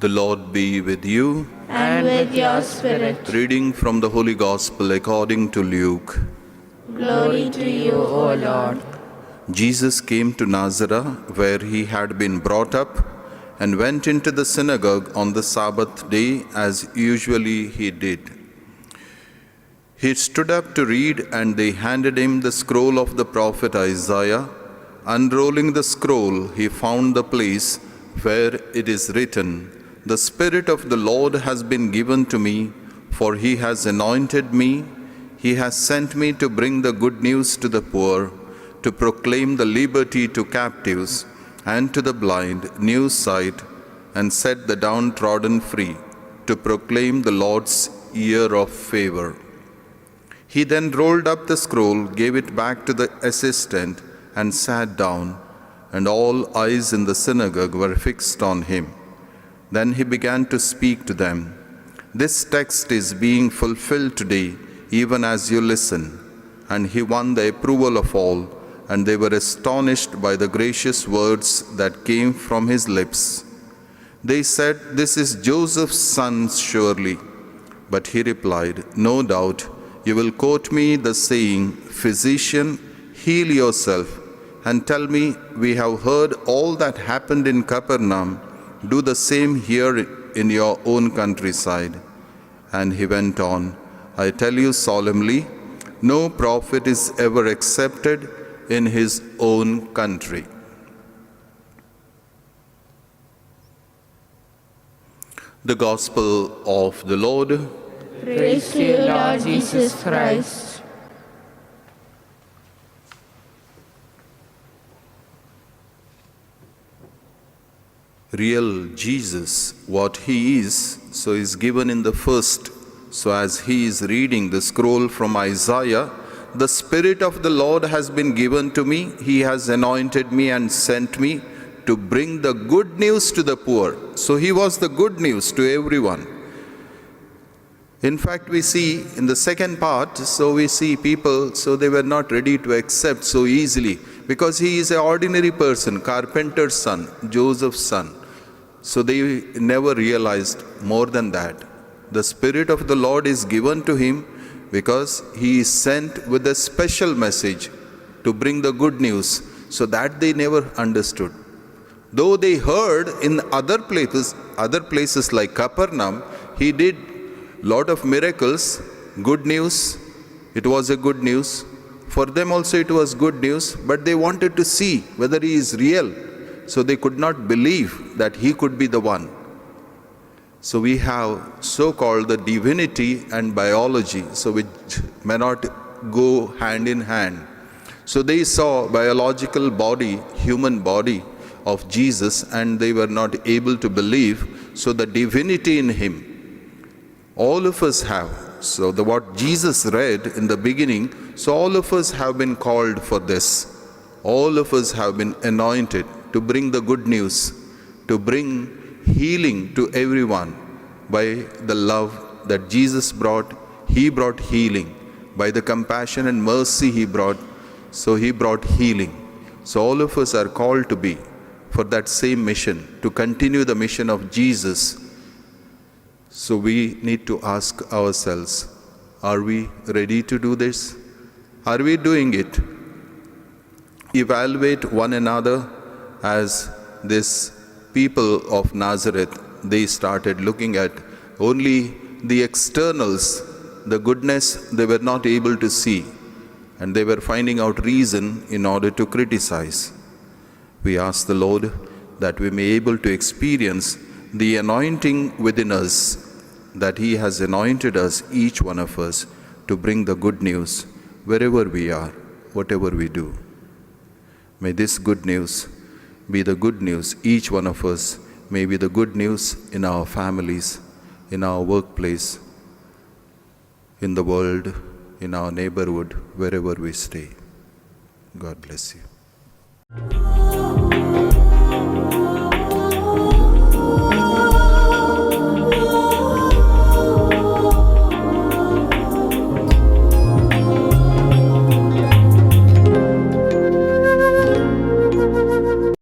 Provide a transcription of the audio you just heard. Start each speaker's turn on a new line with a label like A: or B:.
A: The Lord be with you.
B: And with your spirit.
A: Reading from the Holy Gospel according to Luke.
B: Glory to you, O Lord.
A: Jesus came to Nazareth, where he had been brought up, and went into the synagogue on the Sabbath day, as usually he did. He stood up to read, and they handed him the scroll of the prophet Isaiah. Unrolling the scroll, he found the place where it is written, "The Spirit of the Lord has been given to me, for he has anointed me. He has sent me to bring the good news to the poor, to proclaim the liberty to captives, and to the blind new sight, and set the downtrodden free, to proclaim the Lord's year of favor." He then rolled up the scroll, gave it back to the assistant, and sat down, and all eyes in the synagogue were fixed on him. Then he began to speak to them. "This text is being fulfilled today, even as you listen." And he won the approval of all, and they were astonished by the gracious words that came from his lips. They said, "This is Joseph's son, surely." But he replied, "No doubt you will quote me the saying, 'Physician, heal yourself,' and tell me, 'We have heard all that happened in Capernaum. Do the same here in your own countryside.' And he went on, 'I tell you solemnly, no prophet is ever accepted in his own country." The Gospel of the Lord.
B: Praise to you, Lord Jesus Christ.
A: Real Jesus, what he is, so is given in the first. So as he is reading the scroll from Isaiah, "The Spirit of the Lord has been given to me. He has anointed me and sent me to bring the good news to the poor." So he was the good news to everyone. In fact, we see in the second part, so we see people, so they were not ready to accept so easily, because he is an ordinary person, carpenter's son, Joseph's son. So they never realized more than that. The Spirit of the Lord is given to him because he is sent with a special message to bring the good news. So that they never understood. Though they heard in other places like Capernaum, he did lot of miracles, good news. It was a good news. For them also it was good news, but they wanted to see whether he is real. So they could not believe that he could be the one. So we have so-called the divinity and biology, so which may not go hand in hand. So they saw biological body, human body of Jesus, and they were not able to believe. So the divinity in him, all of us have. So what Jesus read in the beginning, so all of us have been called for this. All of us have been anointed to bring the good news, to bring healing to everyone. By the love that Jesus brought, he brought healing. By the compassion and mercy he brought, so he brought healing. So all of us are called to be for that same mission, to continue the mission of Jesus. So we need to ask ourselves, are we ready to do this? Are we doing it? Evaluate one another. As this people of Nazareth, they started looking at only the externals, the goodness they were not able to see, and they were finding out reason in order to criticize. We ask the Lord that we may be able to experience the anointing within us, that he has anointed us, each one of us, to bring the good news wherever we are, whatever we do. May this good news be the good news, each one of us may be the good news in our families, in our workplace, in the world, in our neighborhood, wherever we stay. God bless you.